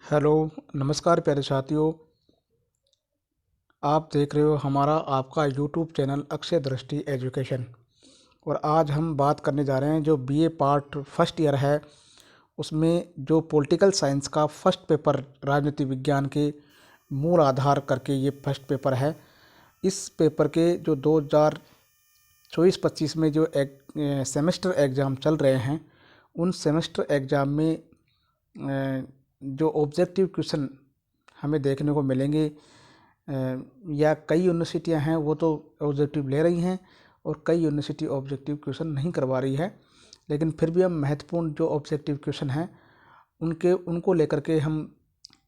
Hello, नमस्कार प्यारे साथियों। आप देख रहे हो हमारा आपका यूट्यूब चैनल अक्षय दृष्टि एजुकेशन। और आज हम बात करने जा रहे हैं जो बीए पार्ट फर्स्ट ईयर है उसमें जो पॉलिटिकल साइंस का फर्स्ट पेपर राजनीति विज्ञान के मूल आधार करके ये फर्स्ट पेपर है। इस पेपर के जो 2024-25 में जो सेमेस्टर एग्ज़ाम चल रहे हैं उन सेमेस्टर एग्ज़ाम में जो ऑब्जेक्टिव क्वेश्चन हमें देखने को मिलेंगे, या कई यूनिवर्सिटियां हैं वो तो ऑब्जेक्टिव ले रही हैं और कई यूनिवर्सिटी ऑब्जेक्टिव क्वेश्चन नहीं करवा रही है, लेकिन फिर भी हम महत्वपूर्ण जो ऑब्जेक्टिव क्वेश्चन हैं उनको लेकर के हम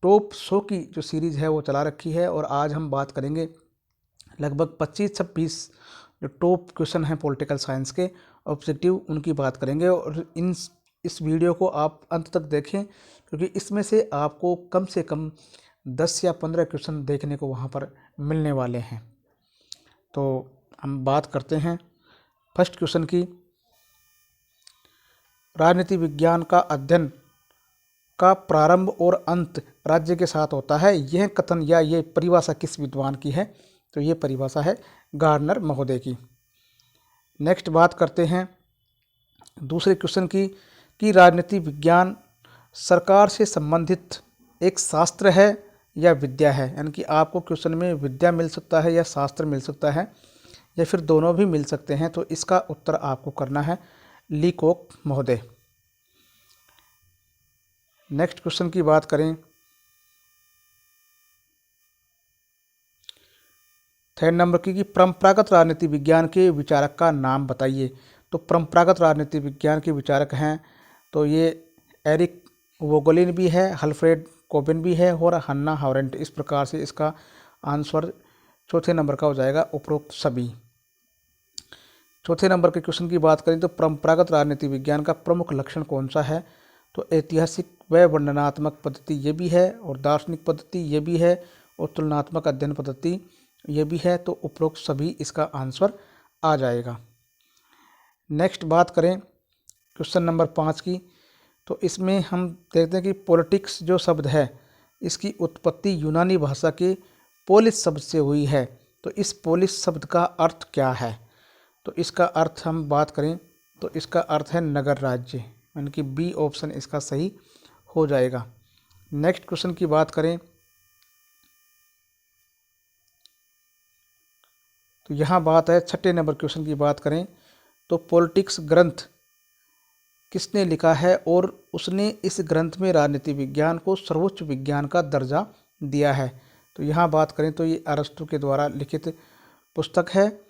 टॉप 100 की जो सीरीज़ है वो चला रखी है। और आज हम बात करेंगे लगभग 25-26 जो टॉप क्वेश्चन हैं पॉलिटिकल साइंस के ऑब्जेक्टिव, उनकी बात करेंगे। और इस वीडियो को आप अंत तक देखें क्योंकि इसमें से आपको कम से कम 10 या 15 क्वेश्चन देखने को वहाँ पर मिलने वाले हैं। तो हम बात करते हैं फर्स्ट क्वेश्चन की। राजनीति विज्ञान का अध्ययन का प्रारंभ और अंत राज्य के साथ होता है, यह कथन या ये परिभाषा किस विद्वान की है? तो ये परिभाषा है गार्डनर महोदय की। नेक्स्ट बात करते हैं दूसरे क्वेश्चन की कि राजनीति विज्ञान सरकार से संबंधित एक शास्त्र है या विद्या है। यानी कि आपको क्वेश्चन में विद्या मिल सकता है या शास्त्र मिल सकता है या फिर दोनों भी मिल सकते हैं। तो इसका उत्तर आपको करना है लीकॉक महोदय। नेक्स्ट क्वेश्चन की बात करें, थर्ड नंबर की कि परंपरागत राजनीति विज्ञान के विचारक का नाम बताइए। तो परंपरागत राजनीति विज्ञान के विचारक हैं तो ये एरिक वोगोलिन भी है, अल्फ्रेड कोबिन भी है और हन्ना हारेंट। इस प्रकार से इसका आंसर चौथे नंबर का हो जाएगा उपरोक्त सभी। चौथे नंबर के क्वेश्चन की बात करें तो परंपरागत राजनीति विज्ञान का प्रमुख लक्षण कौन सा है? तो ऐतिहासिक व वर्णनात्मक पद्धति ये भी है और दार्शनिक पद्धति ये भी है और तुलनात्मक अध्ययन पद्धति ये भी है। तो उपरोक्त सभी इसका आंसर आ जाएगा। नेक्स्ट बात करें क्वेश्चन नंबर 5 की। तो इसमें हम देखते हैं कि पॉलिटिक्स जो शब्द है इसकी उत्पत्ति यूनानी भाषा के पोलिस शब्द से हुई है। तो इस पोलिस शब्द का अर्थ क्या है? तो इसका अर्थ हम बात करें तो इसका अर्थ है नगर राज्य, यानी कि बी ऑप्शन इसका सही हो जाएगा। नेक्स्ट क्वेश्चन की बात करें तो यहाँ बात है छठे नंबर क्वेश्चन की बात करें तो पॉलिटिक्स ग्रंथ किसने लिखा है और उसने इस ग्रंथ में राजनीति विज्ञान को सर्वोच्च विज्ञान का दर्जा दिया है? तो यहाँ बात करें तो ये अरस्तु के द्वारा लिखित पुस्तक है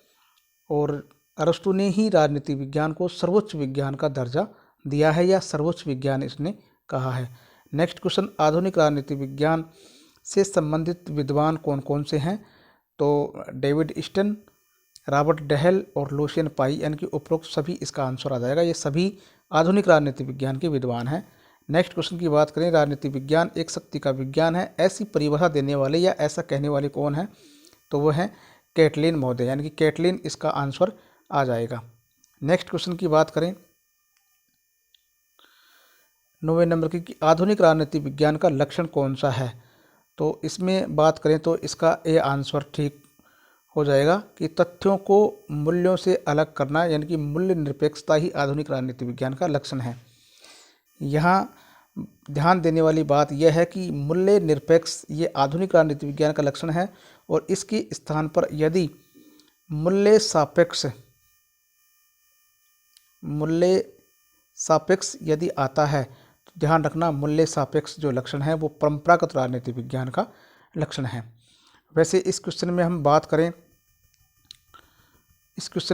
और अरस्तु ने ही राजनीति विज्ञान को सर्वोच्च विज्ञान का दर्जा दिया है या सर्वोच्च विज्ञान इसने कहा है। नेक्स्ट क्वेश्चन, आधुनिक राजनीति विज्ञान से संबंधित विद्वान कौन कौन से हैं? तो डेविड स्टन, रॉबर्ट डहेल और लुसियन पाई, यानी कि उपरोक्त सभी इसका आंसर आ जाएगा। ये सभी आधुनिक राजनीति विज्ञान के विद्वान हैं। नेक्स्ट क्वेश्चन की बात करें, राजनीति विज्ञान एक शक्ति का विज्ञान है, ऐसी परिभाषा देने वाले या ऐसा कहने वाले कौन है? तो वो है कैटलिन महोदय, यानी कि कैटलिन इसका आंसर आ जाएगा। नेक्स्ट क्वेश्चन की बात करें 9वें नंबर की कि आधुनिक राजनीति विज्ञान का लक्षण कौन सा है? तो इसमें बात करें तो इसका ए आंसर ठीक हो जाएगा कि तथ्यों को मूल्यों से अलग करना, यानी कि मूल्य निरपेक्षता ही आधुनिक राजनीति विज्ञान का लक्षण है। यहाँ ध्यान देने वाली बात यह है कि मूल्य निरपेक्ष ये आधुनिक राजनीति विज्ञान का लक्षण है और इसके स्थान पर यदि मूल्य सापेक्ष यदि आता है तो ध्यान रखना मूल्य सापेक्ष जो लक्षण है वो परंपरागत राजनीति विज्ञान का लक्षण है। वैसे इस क्वेश्चन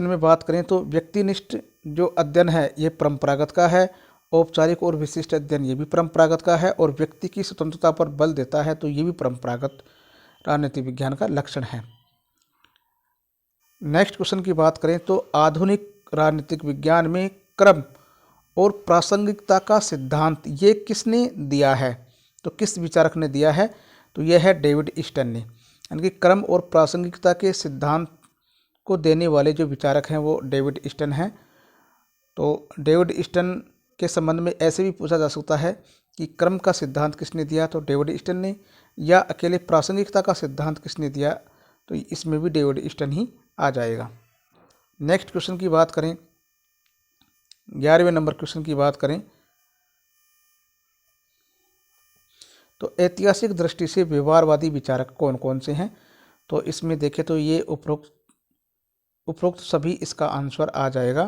में बात करें तो व्यक्तिनिष्ठ जो अध्ययन है ये परंपरागत का है, औपचारिक और विशिष्ट अध्ययन ये भी परंपरागत का है और व्यक्ति की स्वतंत्रता पर बल देता है तो ये भी परंपरागत राजनीति विज्ञान का लक्षण है। नेक्स्ट क्वेश्चन की बात करें तो आधुनिक राजनीतिक विज्ञान में क्रम और प्रासंगिकता का सिद्धांत ये किसने दिया है? तो किस विचारक ने दिया है? तो यह है डेविड स्टन ने, यानी कि क्रम और प्रासंगिकता के सिद्धांत को देने वाले जो विचारक हैं वो डेविड स्टन हैं। तो डेविड स्टन के संबंध में ऐसे भी पूछा जा सकता है कि क्रम का सिद्धांत किसने दिया, तो डेविड स्टन ने, या अकेले प्रासंगिकता का सिद्धांत किसने दिया, तो इसमें भी डेविड स्टन ही आ जाएगा। नेक्स्ट क्वेश्चन की बात करें, 11वें नंबर क्वेश्चन की बात करें तो ऐतिहासिक दृष्टि से व्यवहारवादी विचारक कौन कौन से हैं, तो इसमें देखें तो ये उपरोक्त सभी इसका आंसर आ जाएगा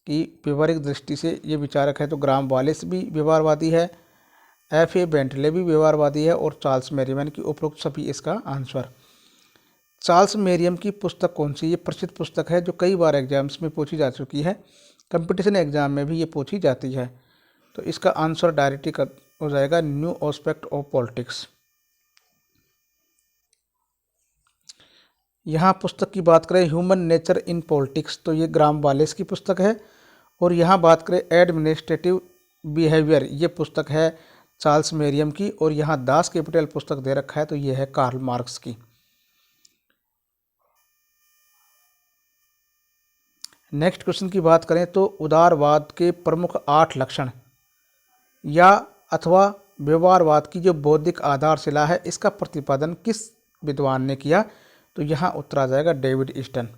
कि व्यवहारिक दृष्टि से ये विचारक है। तो ग्राहम वालेस भी व्यवहारवादी है, F.A. बेंटले भी व्यवहारवादी है, और चार्ल्स मेरियम की उपरोक्त सभी इसका आंसर। चार्ल्स मेरियम की पुस्तक कौन सी, ये प्रसिद्ध पुस्तक है जो कई बार एग्जाम्स में पूछी जा चुकी है, कंपटीशन एग्जाम में भी ये पूछी जाती है। तो इसका आंसर डायरेक्टली हो जाएगा न्यू एस्पेक्ट ऑफ पॉलिटिक्स। यहाँ पुस्तक की बात करें ह्यूमन नेचर इन पॉलिटिक्स, तो ये ग्राहम वालेस की पुस्तक है। और यहाँ बात करें एडमिनिस्ट्रेटिव बिहेवियर, ये पुस्तक है चार्ल्स मेरियम की। और यहाँ दास कैपिटल पुस्तक दे रखा है, तो ये है कार्ल मार्क्स की। नेक्स्ट क्वेश्चन की बात करें तो उदारवाद के प्रमुख 8 लक्षण या अथवा व्यवहारवाद की जो बौद्धिक आधारशिला है, इसका प्रतिपादन किस विद्वान ने किया, तो यहाँ उत्तर आ जाएगा डेविड स्टन,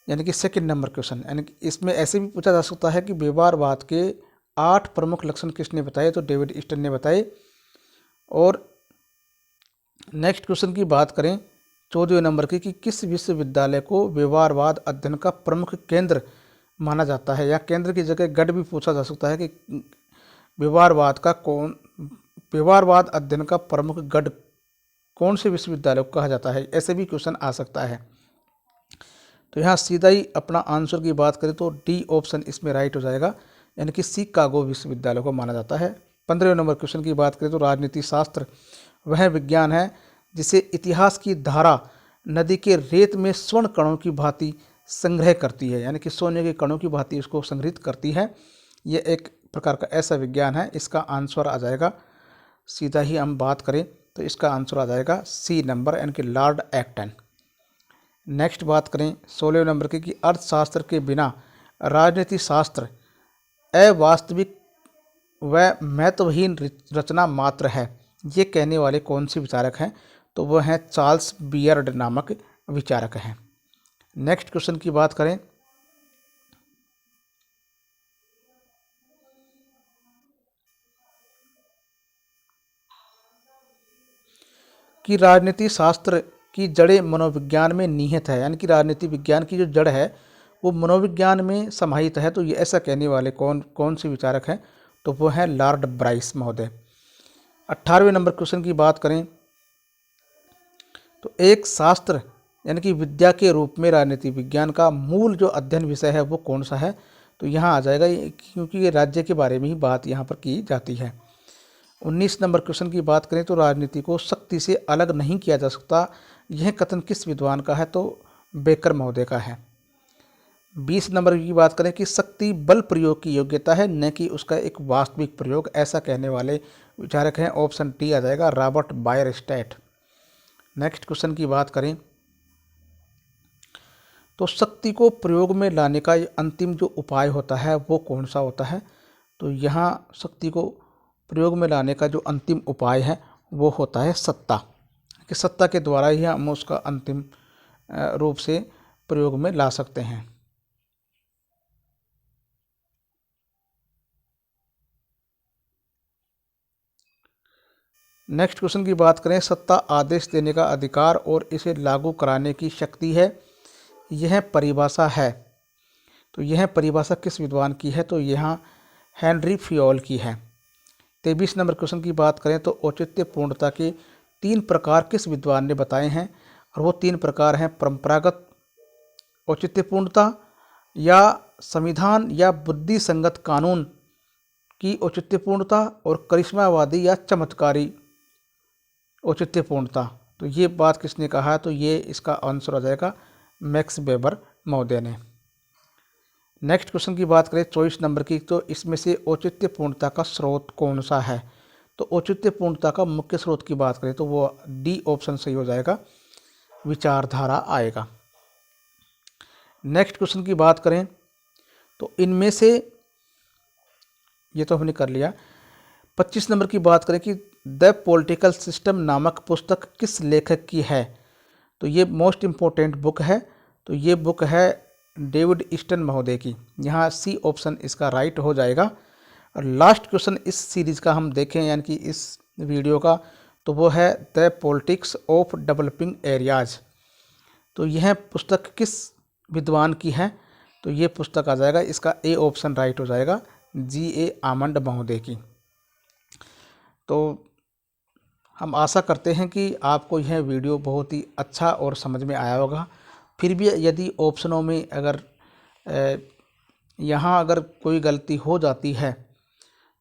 यानी कि सेकंड नंबर क्वेश्चन। यानी कि इसमें ऐसे भी पूछा जा सकता है कि व्यवहारवाद के 8 प्रमुख लक्षण किसने बताए, तो डेविड स्टन ने बताए। और नेक्स्ट क्वेश्चन की बात करें 14वें नंबर की कि किस विश्वविद्यालय को व्यवहारवाद अध्ययन का प्रमुख केंद्र माना जाता है, या केंद्र की जगह गढ़ भी पूछा जा सकता है कि व्यवहारवाद अध्ययन का प्रमुख गढ़ कौन से विश्वविद्यालय को कहा जाता है, ऐसे भी क्वेश्चन आ सकता है। तो यहाँ सीधा ही अपना आंसर की बात करें तो डी ऑप्शन इसमें राइट हो जाएगा, यानी कि शिकागो विश्वविद्यालय को माना जाता है। 15वें नंबर क्वेश्चन की बात करें तो राजनीति शास्त्र वह विज्ञान है जिसे इतिहास की धारा नदी के रेत में स्वर्ण कणों की भांति संग्रह करती है, यानी कि सोने के कणों की भांति उसको संग्रहित करती है। ये एक प्रकार का ऐसा विज्ञान है। इसका आंसर आ जाएगा, सीधा ही हम बात करें तो इसका आंसर आ जाएगा सी नंबर, यानी कि लॉर्ड एक्टन। नेक्स्ट बात करें 16वें नंबर की कि अर्थशास्त्र के बिना राजनीति शास्त्र अवास्तविक व महत्वहीन रचना मात्र है, ये कहने वाले कौन से विचारक हैं, तो वह हैं चार्ल्स बियर्ड नामक विचारक हैं। नेक्स्ट क्वेश्चन की बात करें कि राजनीति शास्त्र की जड़ें मनोविज्ञान में निहित है, यानी कि राजनीति विज्ञान की जो जड़ है वो मनोविज्ञान में समाहित है। तो ये ऐसा कहने वाले कौन से विचारक हैं, तो वो हैं लॉर्ड ब्राइस महोदय। 18वें नंबर क्वेश्चन की बात करें तो एक शास्त्र यानी कि विद्या के रूप में राजनीति विज्ञान का मूल जो अध्ययन विषय है वो कौन सा है, तो यहाँ आ जाएगा, क्योंकि ये राज्य के बारे में ही बात यहाँ पर की जाती है। 19 नंबर क्वेश्चन की बात करें तो राजनीति को शक्ति से अलग नहीं किया जा सकता, यह कथन किस विद्वान का है, तो बेकर महोदय का है। 20 नंबर की बात करें कि शक्ति बल प्रयोग की योग्यता है, न कि उसका एक वास्तविक प्रयोग, ऐसा कहने वाले विचारक हैं, ऑप्शन डी आ जाएगा, रॉबर्ट बायरस्टैट। नेक्स्ट क्वेश्चन की बात करें तो शक्ति को प्रयोग में लाने का अंतिम जो उपाय होता है वो कौन सा होता है, तो यहाँ शक्ति को प्रयोग में लाने का जो अंतिम उपाय है वो होता है सत्ता, कि सत्ता के द्वारा ही हम उसका अंतिम रूप से प्रयोग में ला सकते हैं। नेक्स्ट क्वेश्चन की बात करें, सत्ता आदेश देने का अधिकार और इसे लागू कराने की शक्ति है, यह परिभाषा है, तो यह परिभाषा किस विद्वान की है, तो यहाँ हेनरी फियोल की है। 23 नंबर क्वेश्चन की बात करें तो औचित्य पूर्णता के 3 प्रकार किस विद्वान ने बताए हैं, और वो 3 प्रकार हैं परंपरागत औचित्य पूर्णता, या संविधान या बुद्धि संगत कानून की औचित्य पूर्णता, और करिश्मावादी या चमत्कारी औचित्य पूर्णता। तो ये बात किसने कहा है, तो ये इसका आंसर आ जाएगा मैक्स वेबर महोदय ने। नेक्स्ट क्वेश्चन की बात करें 24 नंबर की, तो इसमें से औचित्य पूर्णता का स्रोत कौन सा है, तो औचित्य पूर्णता का मुख्य स्रोत की बात करें तो वो डी ऑप्शन सही हो जाएगा, विचारधारा आएगा। नेक्स्ट क्वेश्चन की बात करें तो इनमें से ये तो हमने कर लिया। 25 नंबर की बात करें कि द पॉलिटिकल सिस्टम नामक पुस्तक किस लेखक की है, तो ये मोस्ट इम्पोर्टेंट बुक है। तो ये बुक है डेविड ईस्टन महोदय की। यहाँ सी ऑप्शन इसका राइट हो जाएगा। और लास्ट क्वेश्चन इस सीरीज़ का हम देखें, यानी कि इस वीडियो का, तो वो है the politics of developing areas. तो यह पुस्तक किस विद्वान की है, तो ये पुस्तक आ जाएगा, इसका ए ऑप्शन राइट हो जाएगा, G.A. आमंड महोदय की। तो हम आशा करते हैं कि आपको यह वीडियो बहुत ही अच्छा और समझ में आया होगा। फिर भी यदि ऑप्शनों में अगर यहाँ अगर कोई गलती हो जाती है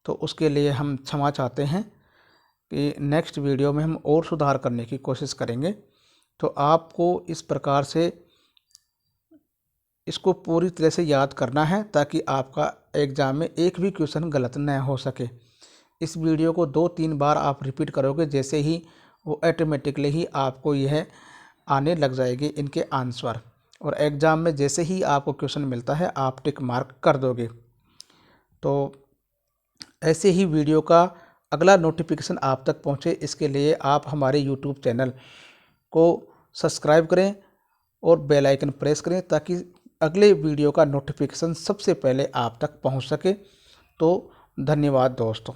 तो उसके लिए हम क्षमा चाहते हैं कि नेक्स्ट वीडियो में हम और सुधार करने की कोशिश करेंगे। तो आपको इस प्रकार से इसको पूरी तरह से याद करना है ताकि आपका एग्ज़ाम में एक भी क्वेश्चन गलत न हो सके। इस वीडियो को 2-3 बार आप रिपीट करोगे, जैसे ही वो ऑटोमेटिकली ही आपको यह आने लग जाएगी इनके आंसर, और एग्ज़ाम में जैसे ही आपको क्वेश्चन मिलता है आप टिक मार्क कर दोगे। तो ऐसे ही वीडियो का अगला नोटिफिकेशन आप तक पहुंचे, इसके लिए आप हमारे यूट्यूब चैनल को सब्सक्राइब करें और बेल आइकन प्रेस करें ताकि अगले वीडियो का नोटिफिकेशन सबसे पहले आप तक पहुंच सके। तो धन्यवाद दोस्तों।